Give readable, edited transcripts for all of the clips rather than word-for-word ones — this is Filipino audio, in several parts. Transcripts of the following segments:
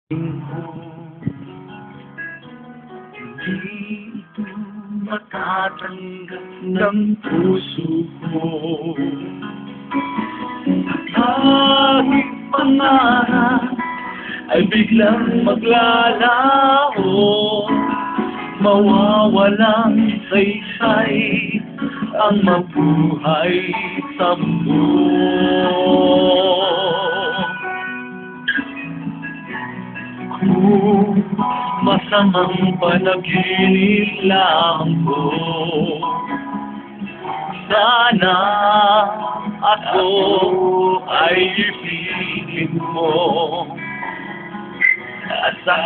Hindi ito matatanggap ng puso ko. Aking pangarap ay biglang maglalaho, mawawalang saysay ang mabuhay sa mundo. Kung masamang panaginip lang ko, sana ako ay ibigin mo. At sa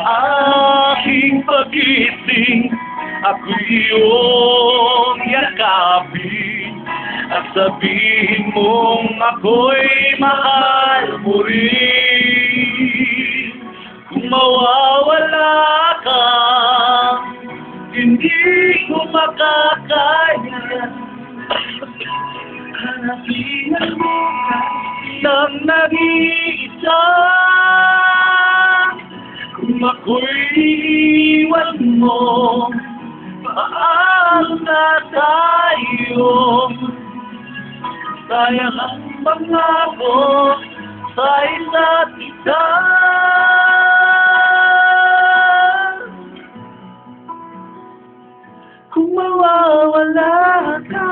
aking pag-ising, ako'y iyong yakapin, at sabihin mong ako'y mahal mo rin. Kung mawawala ka, hindi ko makakaya. Hanapin mo ng nag-iisa. Kung ako'y iwan mo, paano na tayo? Sayang ang pangako sa isa't isa. Kung mawawala ka,